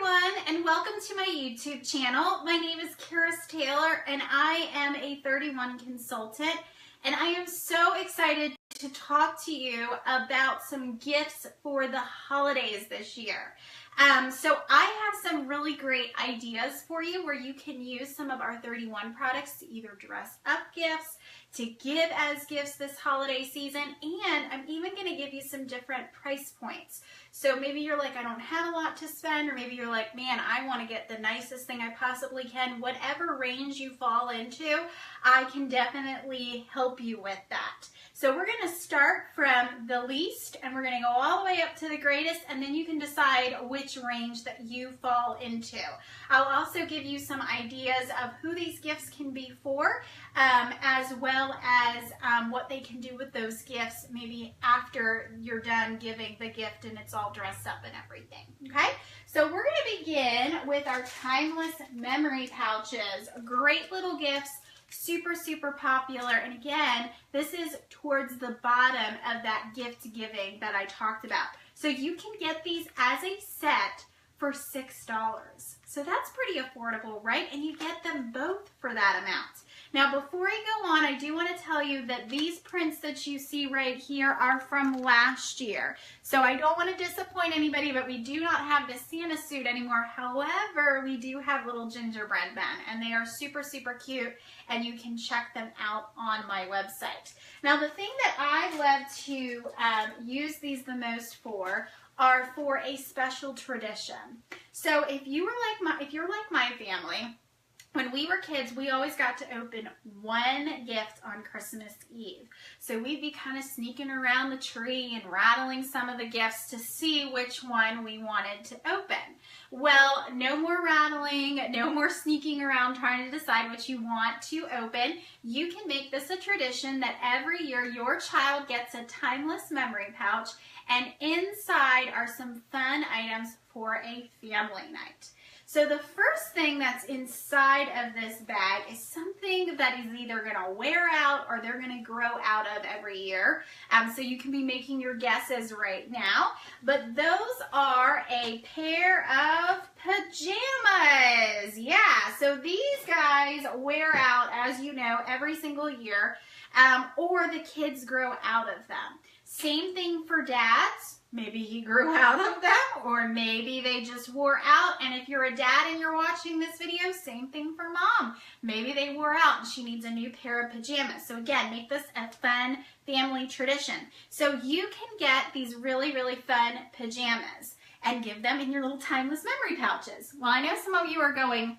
everyone, and welcome to my YouTube channel. My name is Karis Taylor, and I am a 31 consultant, and I am so excited to talk to you about some gifts for the holidays this year. So I have some really great ideas for you where you can use some of our 31 products to either dress up gifts, to give as gifts this holiday season, and I'm even going to give you some different price points. So maybe you're like, I don't have a lot to spend, or maybe you're like, man, I want to get the nicest thing I possibly can. Whatever range you fall into, I can definitely help you with that. So we're going to start from the least, and we're going to go all the way up to the greatest, and then you can decide which range that you fall into. I'll also give you some ideas of who these gifts can be for, as well as what they can do with those gifts maybe after you're done giving the gift and it's all dressed up and everything. Okay, so we're going to begin with our timeless memory pouches. Great little gifts. Super popular, and again, this is towards the bottom of that gift giving that I talked about. So you can get these as a set for $6. So that's pretty affordable, right? And you get them both for that amount. Now, before I go on, I do want to tell you that these prints that you see right here are from last year. So I don't want to disappoint anybody, but we do not have the Santa suit anymore. However, we do have little gingerbread men, and they are super cute, and you can check them out on my website. Now, the thing that I love to use these the most for are for a special tradition. So if you're like my family, when we were kids, we always got to open one gift on Christmas Eve. So we'd be kind of sneaking around the tree and rattling some of the gifts to see which one we wanted to open. Well, no more rattling, no more sneaking around trying to decide what you want to open. You can make this a tradition that every year your child gets a timeless memory pouch, and inside are some fun items for a family night. So the first thing that's inside of this bag is something that is either going to wear out or they're going to grow out of every year. So you can be making your guesses right now. But those are a pair of pajamas. Yeah, so these guys wear out, as you know, every single year, or the kids grow out of them. Same thing for dads. Maybe he grew out of them, or maybe they just wore out. And if you're a dad and you're watching this video, same thing for mom. Maybe they wore out and she needs a new pair of pajamas. So again, make this a fun family tradition. So you can get these really fun pajamas and give them in your little timeless memory pouches. Well, I know some of you are going,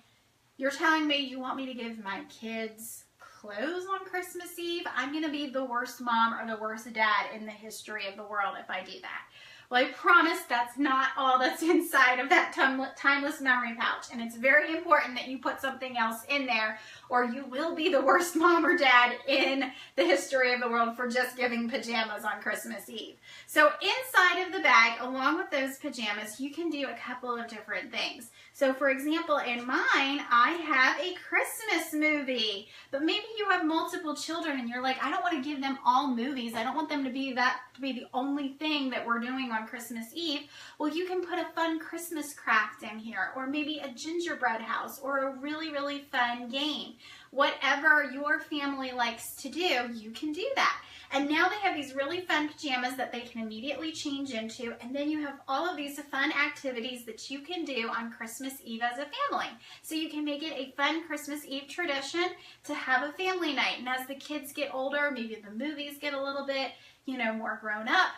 you're telling me you want me to give my kids clothes on Christmas Eve? I'm going to be the worst mom or the worst dad in the history of the world if I do that. Well, I promise that's not all that's inside of that timeless memory pouch. And it's very important that you put something else in there, or you will be the worst mom or dad in the history of the world for just giving pajamas on Christmas Eve. So inside of the bag, along with those pajamas, you can do a couple of different things. So for example, in mine, I have a Christmas movie. But maybe you have multiple children and you're like, I don't want to give them all movies. I don't want them to be the only thing that we're doing on Christmas Eve. Well, you can put a fun Christmas craft in here, or maybe a gingerbread house, or a really fun game. Whatever your family likes to do, you can do that. And now they have these really fun pajamas that they can immediately change into, and then you have all of these fun activities that you can do on Christmas Eve as a family. So you can make it a fun Christmas Eve tradition to have a family night. And as the kids get older, maybe the movies get a little bit, more grown up.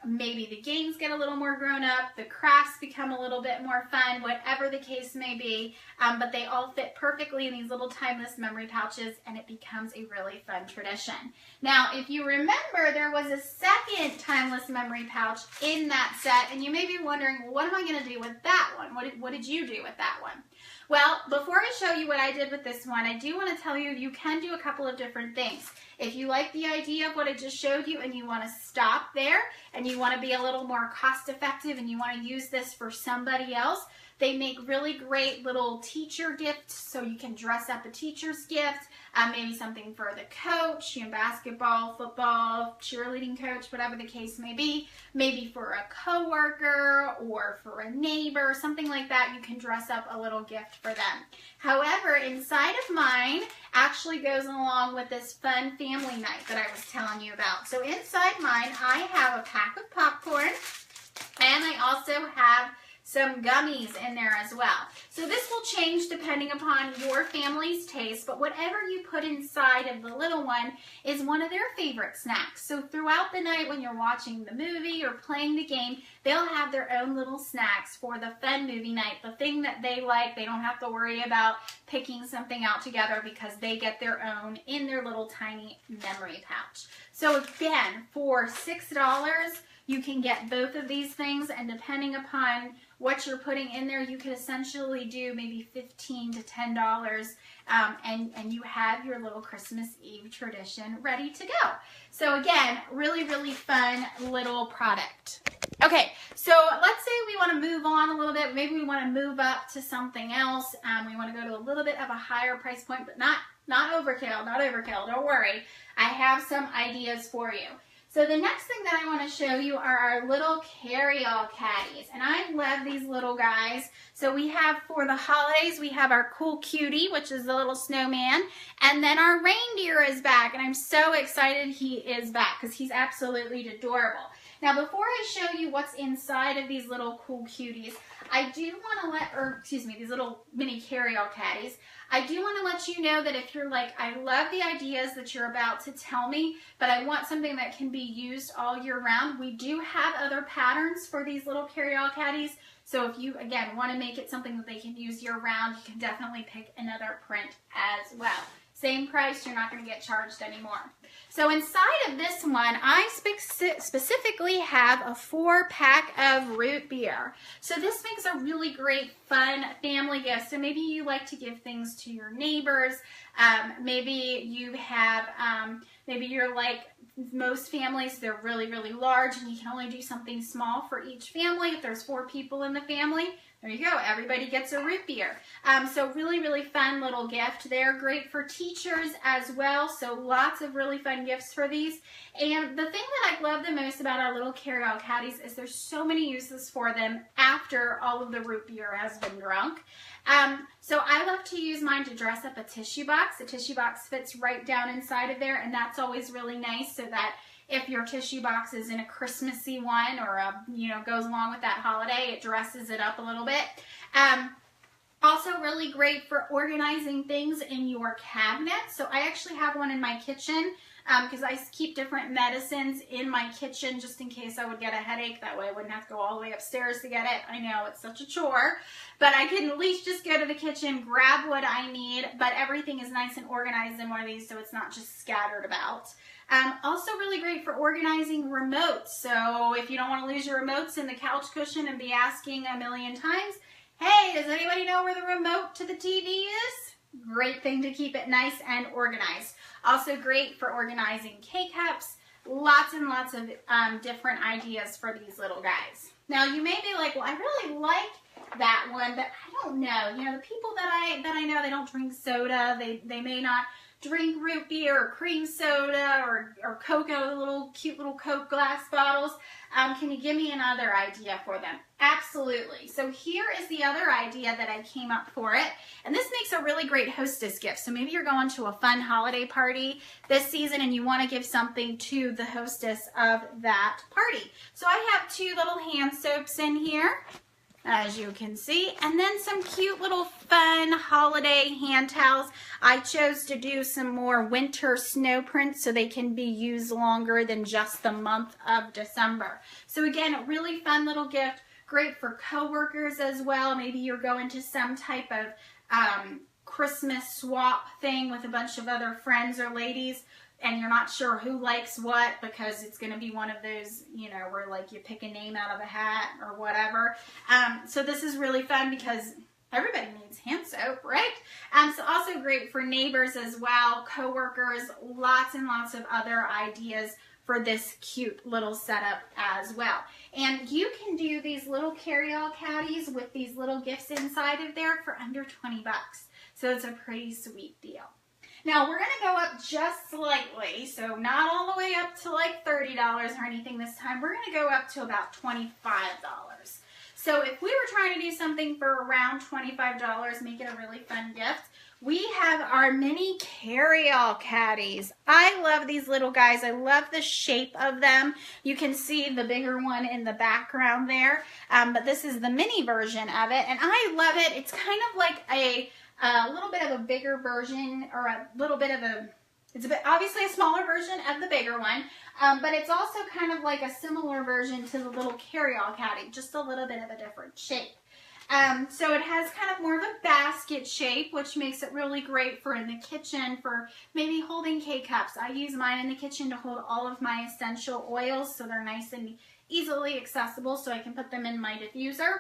Maybe the games get a little more grown up, the crafts become a little bit more fun, whatever the case may be, but they all fit perfectly in these little timeless memory pouches, and it becomes a really fun tradition. Now, if you remember, there was a second timeless memory pouch in that set, and you may be wondering, well, what am I going to do with that one? What did you do with that one? Well, before I show you what I did with this one, I do want to tell you, you can do a couple of different things. If you like the idea of what I just showed you, you and you want to stop there and you want to be a little more cost effective and you want to use this for somebody else, they make really great little teacher gifts, so you can dress up a teacher's gift, maybe something for the coach, you know, basketball, football, cheerleading coach, whatever the case may be, maybe for a coworker or for a neighbor, something like that. You can dress up a little gift for them. However, inside of mine actually goes along with this fun family night that I was telling you about. So inside mine, I have a pack of popcorn, and I also have some gummies in there as well. So this will change depending upon your family's taste, but whatever you put inside of the little one is one of their favorite snacks. So throughout the night when you're watching the movie or playing the game, they'll have their own little snacks for the fun movie night. The thing that they like, they don't have to worry about picking something out together because they get their own in their little tiny memory pouch. So again, for $6, you can get both of these things, and depending upon what you're putting in there, you could essentially do maybe $15 to $10, and you have your little Christmas Eve tradition ready to go. So again, really, really fun little product. Okay, so let's say we want to move on a little bit. Maybe we want to move up to something else. We want to go to a little bit of a higher price point, but not overkill, not overkill. Don't worry. I have some ideas for you. So the next thing that I want to show you are our little carry-all caddies. And I love these little guys. So we have, for the holidays, we have our cool cutie, which is the little snowman. And then our reindeer is back. And I'm so excited he is back because he's absolutely adorable. Now, before I show you what's inside of these little cool cuties, I do want to these little mini carry-all caddies, I do want to let you know that if you're like, I love the ideas that you're about to tell me, but I want something that can be used all year round, we do have other patterns for these little carry-all caddies. So if you, again, want to make it something that they can use year round, you can definitely pick another print as well. Same price, you're not going to get charged anymore. So inside of this one, I specifically have a 4-pack of root beer. So this makes a really great, fun family gift. So maybe you like to give things to your neighbors. Maybe you have, maybe you're like most families, they're really, really large, and you can only do something small for each family. If there's 4 people in the family, there you go. Everybody gets a root beer. So really, really fun little gift. They're great for teachers as well. So lots of really fun gifts for these. And the thing that I love the most about our little carry-all caddies is there's so many uses for them after all of the root beer has been drunk. So I love to use mine to dress up a tissue box. The tissue box fits right down inside of there, and that's always really nice so that if your tissue box is in a Christmassy one or goes along with that holiday, it dresses it up a little bit. Also really great for organizing things in your cabinet. So I actually have one in my kitchen because I keep different medicines in my kitchen just in case I would get a headache. That way I wouldn't have to go all the way upstairs to get it. I know it's such a chore, but I can at least just go to the kitchen, grab what I need, but everything is nice and organized in one of these so it's not just scattered about. Also really great for organizing remotes. So if you don't want to lose your remotes in the couch cushion and be asking a million times, hey, does anybody know where the remote to the TV is? Great thing to keep it nice and organized. Also great for organizing K-cups. Lots and lots of different ideas for these little guys. Now you may be like, well, I really like that one, but I don't know. You know, the people that I know, they don't drink soda. They may not drink root beer or cream soda or cocoa, little cute little Coke glass bottles. Can you give me another idea for them? Absolutely. So here is the other idea that I came up for it. And this makes a really great hostess gift. So maybe you're going to a fun holiday party this season and you want to give something to the hostess of that party. So I have 2 little hand soaps in here, as you can see, and then some cute little fun holiday hand towels. I chose to do some more winter snow prints so they can be used longer than just the month of December. So again, a really fun little gift, great for coworkers as well. Maybe you're going to some type of Christmas swap thing with a bunch of other friends or ladies, and you're not sure who likes what because it's going to be one of those, you know, where like you pick a name out of a hat or whatever. So this is really fun because everybody needs hand soap, right? So also great for neighbors as well, coworkers, lots and lots of other ideas for this cute little setup as well. And you can do these little carry-all caddies with these little gifts inside of there for under 20 bucks. So it's a pretty sweet deal. Now we're going to go up just slightly, so not all the way up to like $30 or anything this time. We're going to go up to about $25. So if we were trying to do something for around $25, make it a really fun gift, we have our mini carry-all caddies. I love these little guys. I love the shape of them. You can see the bigger one in the background there, but this is the mini version of it, and I love it. It's kind of like a little bit of a bigger version, or a little bit of a, it's a bit, obviously a smaller version of the bigger one, but it's also kind of like a similar version to the little carry-all caddy, just a little bit of a different shape. So it has kind of more of a basket shape, which makes it really great for in the kitchen, for maybe holding K-cups. I use mine in the kitchen to hold all of my essential oils, so they're nice and easily accessible, so I can put them in my diffuser.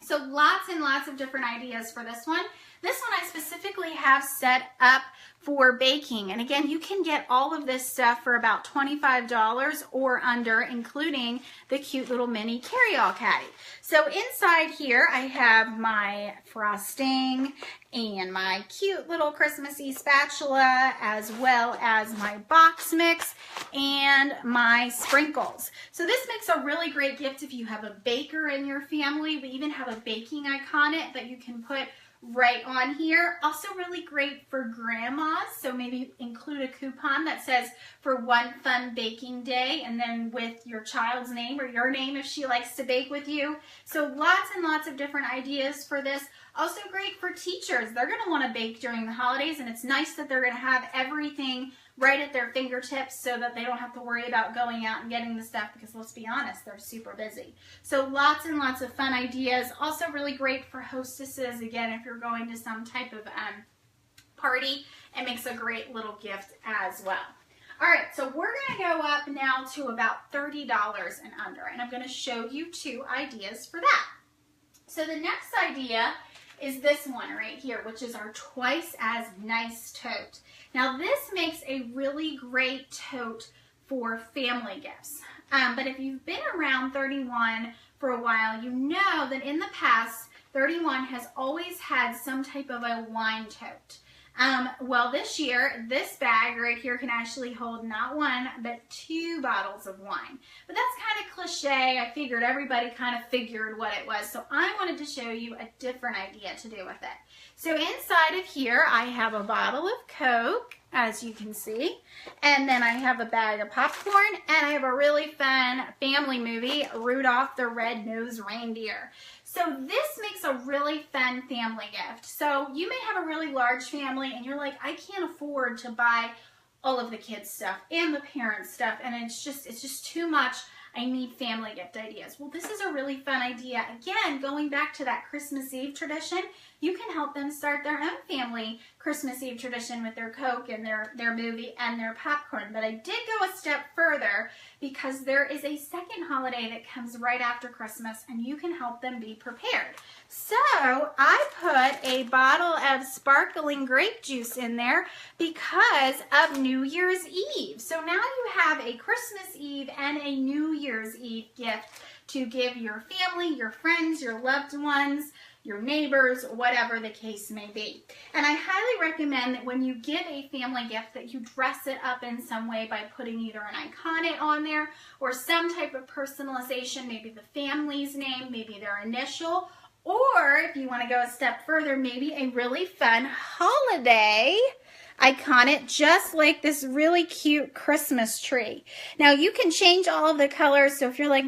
So lots and lots of different ideas for this one. This one I specifically have set up for baking. And again, you can get all of this stuff for about $25 or under, including the cute little mini carry-all caddy. So inside here, I have my frosting and my cute little Christmassy spatula, as well as my box mix and my sprinkles. So this makes a really great gift if you have a baker in your family. We even have a baking icon that you can put right on here. Also really great for grandmas, so maybe include a coupon that says for one fun baking day, and then with your child's name or your name if she likes to bake with you. So lots and lots of different ideas for this. Also great for teachers. They're going to want to bake during the holidays, and it's nice that they're going to have everything right at their fingertips so that they don't have to worry about going out and getting the stuff, because let's be honest, they're super busy. So lots and lots of fun ideas. Also really great for hostesses, again, if you're going to some type of party. It makes a great little gift as well. All right, so we're going to go up now to about $30 and under, and I'm going to show you two ideas for that. So the next idea is this one right here, which is our twice as nice tote. Now this makes a really great tote for family gifts. But if you've been around 31 for a while, you know that in the past, 31 has always had some type of a wine tote. Well, this year, this bag right here can actually hold not one, but 2 bottles of wine. But that's kind of cliche. I figured everybody kind of figured what it was. So I wanted to show you a different idea to do with it. So inside of here, I have a bottle of Coke, as you can see. And then I have a bag of popcorn, and I have a really fun family movie, Rudolph the Red-Nosed Reindeer. So this makes a really fun family gift. So you may have a really large family and you're like, I can't afford to buy all of the kids' stuff and the parents' stuff, and it's just too much. I need family gift ideas. Well, this is a really fun idea. Again, going back to that Christmas Eve tradition, you can help them start their own family Christmas Eve tradition with their Coke and their movie and their popcorn. But I did go a step further, because there is a second holiday that comes right after Christmas, and you can help them be prepared. So I put a bottle of sparkling grape juice in there because of New Year's Eve. So now you have a Christmas Eve and a New Year's Eve gift to give your family, your friends, your loved ones, your neighbors, whatever the case may be. And I highly recommend that when you give a family gift that you dress it up in some way by putting either an icon on there or some type of personalization, maybe the family's name, maybe their initial, or if you want to go a step further, maybe a really fun holiday icon, just like this really cute Christmas tree. Now you can change all of the colors, so if you're like,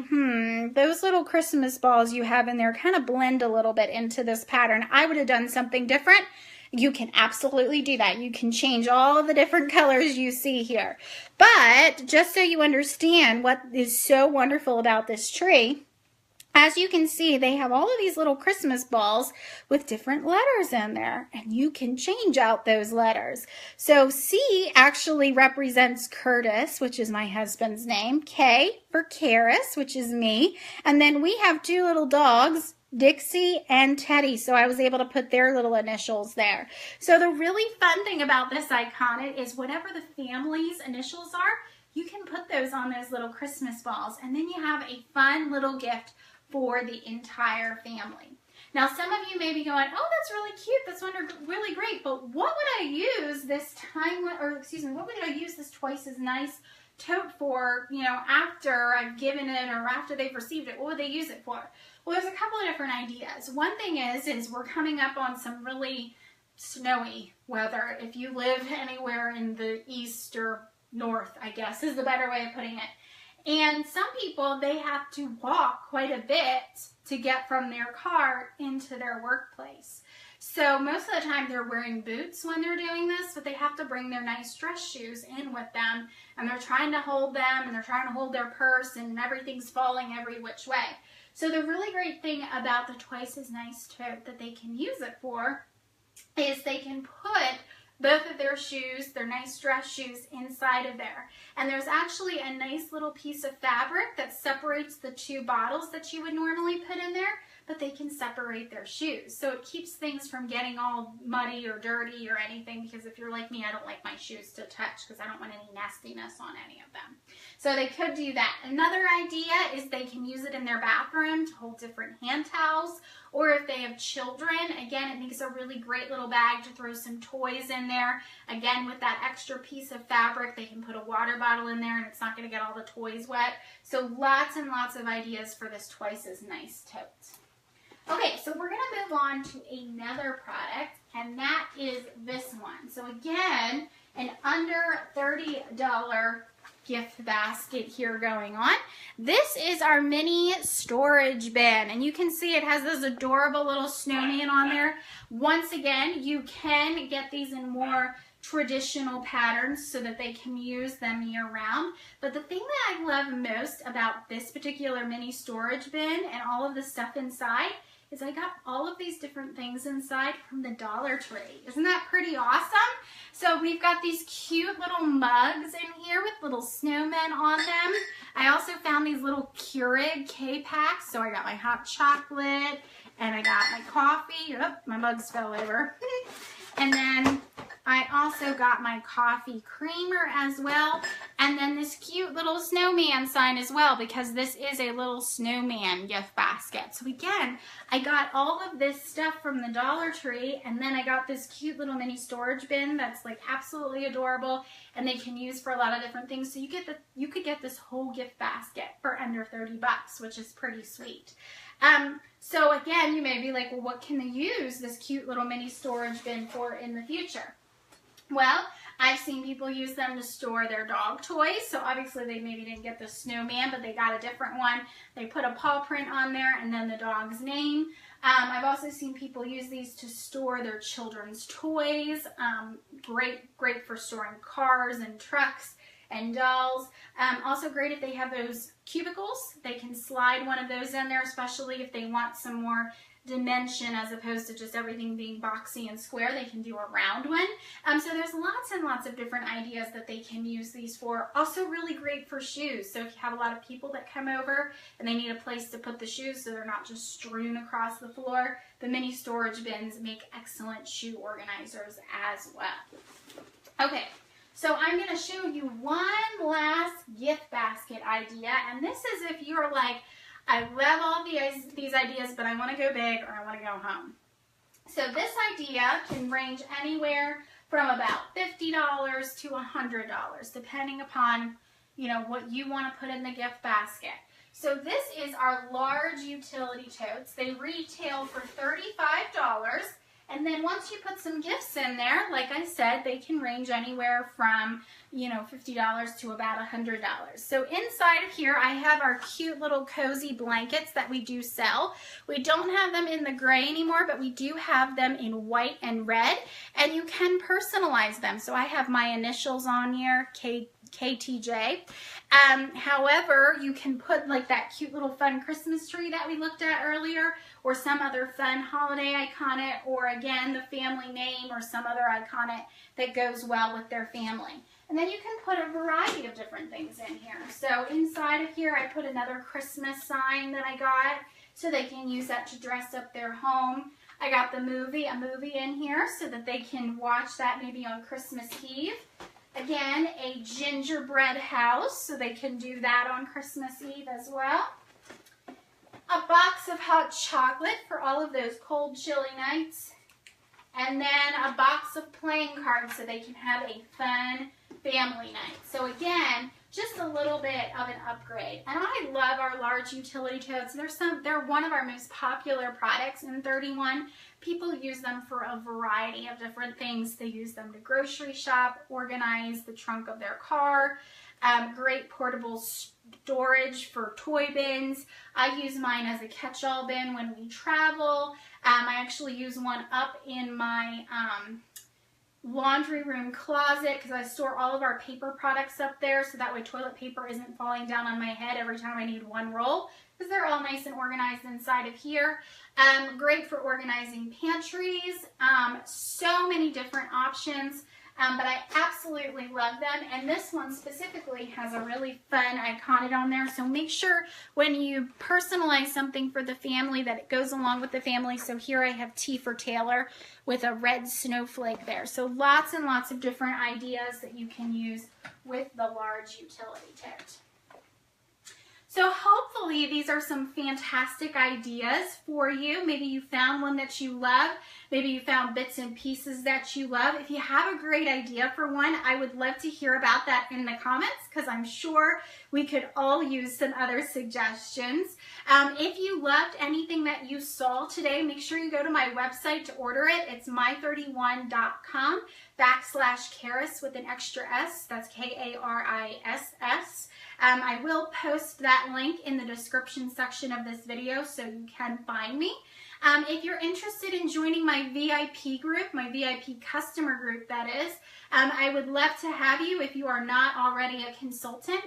those little Christmas balls you have in there kind of blend a little bit into this pattern, I would have done something different. You can absolutely do that. You can change all of the different colors you see here. But just so you understand what is so wonderful about this tree, as you can see, they have all of these little Christmas balls with different letters in there, and you can change out those letters. So C actually represents Curtis, which is my husband's name. K for Karis, which is me. And then we have 2 little dogs, Dixie and Teddy, so I was able to put their little initials there. So the really fun thing about this icon is whatever the family's initials are, you can put those on those little Christmas balls, and then you have a fun little gift for the entire family. Now, some of you may be going, oh, that's really cute, that's really great, but what would I use this what would I use this Twice as Nice tote for, you know, after I've given it or after they've received it? What would they use it for? Well, there's a couple of different ideas. One thing is we're coming up on some really snowy weather. If you live anywhere in the east or north, I guess is the better way of putting it. And some people, they have to walk quite a bit to get from their car into their workplace. So most of the time they're wearing boots when they're doing this, but they have to bring their nice dress shoes in with them, and they're trying to hold them, and they're trying to hold their purse, and everything's falling every which way. So the really great thing about the Twice as Nice tote that they can use it for is they can put both of their shoes, their nice dress shoes, inside of there. And there's actually a nice little piece of fabric that separates the two bottles that you would normally put in there, but they can separate their shoes. So it keeps things from getting all muddy or dirty or anything, because if you're like me, I don't like my shoes to touch because I don't want any nastiness on any of them. So they could do that. Another idea is they can use it in their bathroom to hold different hand towels, or if they have children, again, it makes a really great little bag to throw some toys in there. Again, with that extra piece of fabric, they can put a water bottle in there and it's not going to get all the toys wet. So lots and lots of ideas for this Twice as Nice tote. Okay, so we're going to move on to another product, and that is this one. So again, an under $30 gift basket here going on. This is our mini storage bin, and you can see it has this adorable little snowman on there. Once again, you can get these in more traditional patterns so that they can use them year round. But the thing that I love most about this particular mini storage bin and all of the stuff inside is I got all of these different things inside from the Dollar Tree. Isn't that pretty awesome? So we've got these cute little mugs in here with little snowmen on them. I also found these little Keurig K-Packs. So I got my hot chocolate and I got my coffee. Oh, my mugs fell over. And then I also got my coffee creamer as well. And then this cute little snowman sign as well, because this is a little snowman gift basket. So again, I got all of this stuff from the Dollar Tree, and then I got this cute little mini storage bin that's like absolutely adorable, and they can use for a lot of different things. So you could get this whole gift basket for under 30 bucks, which is pretty sweet. So again, you may be like, well, what can they use this cute little mini storage bin for in the future? Well, I've seen people use them to store their dog toys. So obviously they maybe didn't get the snowman, but they got a different one. They put a paw print on there and then the dog's name. I've also seen people use these to store their children's toys. Great for storing cars and trucks and dolls. Also great if they have those cubicles. They can slide one of those in there, especially if they want some more dimension as opposed to just everything being boxy and square. They can do a round one. So there's lots and lots of different ideas that they can use these for. Also really great for shoes. So if you have a lot of people that come over and they need a place to put the shoes so they're not just strewn across the floor, the mini storage bins make excellent shoe organizers as well. Okay. So I'm going to show you one last gift basket idea, and this is if you're like, I love all these ideas, but I want to go big or I want to go home. So this idea can range anywhere from about $50 to $100, depending upon, you know, what you want to put in the gift basket. So this is our large utility totes. They retail for $35. And then once you put some gifts in there, like I said, they can range anywhere from, you know, $50 to about $100. So inside of here, I have our cute little cozy blankets that we do sell. We don't have them in the gray anymore, but we do have them in white and red, and you can personalize them. So I have my initials on here, KTJ. However, you can put like that cute little fun Christmas tree that we looked at earlier, or some other fun holiday icon, or again, the family name or some other icon that goes well with their family. And then you can put a variety of different things in here. So inside of here, I put another Christmas sign that I got, so they can use that to dress up their home. I got a movie in here so that they can watch that maybe on Christmas Eve. Again, a gingerbread house, so they can do that on Christmas Eve as well. A box of hot chocolate for all of those cold, chilly nights. And then a box of playing cards so they can have a fun family night. So again, just a little bit of an upgrade. And I love our large utility totes. They're one of our most popular products in 31. People use them for a variety of different things. They use them to grocery shop, organize the trunk of their car, great portable storage for toy bins. I use mine as a catch-all bin when we travel. I actually use one up in my laundry room closet because I store all of our paper products up there, so that way toilet paper isn't falling down on my head every time I need one roll, because they're all nice and organized inside of here. Great for organizing pantries. So many different options. But I absolutely love them, and this one specifically has a really fun icon on there, so make sure when you personalize something for the family that it goes along with the family. So here I have T for Taylor with a red snowflake there. So lots and lots of different ideas that you can use with the large utility tote. So hopefully these are some fantastic ideas for you. Maybe you found one that you love. Maybe you found bits and pieces that you love. If you have a great idea for one, I would love to hear about that in the comments, because I'm sure we could all use some other suggestions. If you loved anything that you saw today, make sure you go to my website to order it. It's my31.com/Karis with an extra S. That's K-A-R-I-S-S. I will post that link in the description section of this video so you can find me. If you're interested in joining my VIP group, my VIP customer group that is, I would love to have you if you are not already a consultant.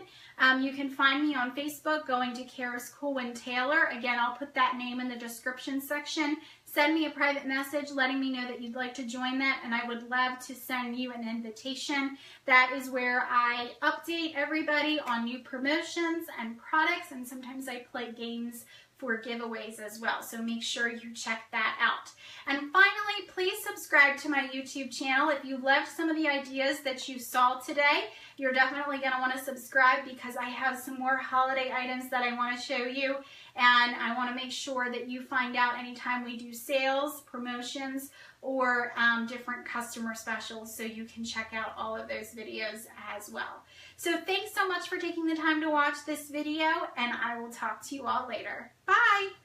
You can find me on Facebook going to Karis Colwyn Taylor. Again, I'll put that name in the description section. Send me a private message letting me know that you'd like to join that, and I would love to send you an invitation. That is where I update everybody on new promotions and products, and sometimes I play games for giveaways as well, so make sure you check that out. And finally, please subscribe to my YouTube channel. If you loved some of the ideas that you saw today, you're definitely going to want to subscribe, because I have some more holiday items that I want to show you, and I want to make sure that you find out anytime we do sales, promotions, or different customer specials, so you can check out all of those videos as well. So thanks so much for taking the time to watch this video, and I will talk to you all later. Bye!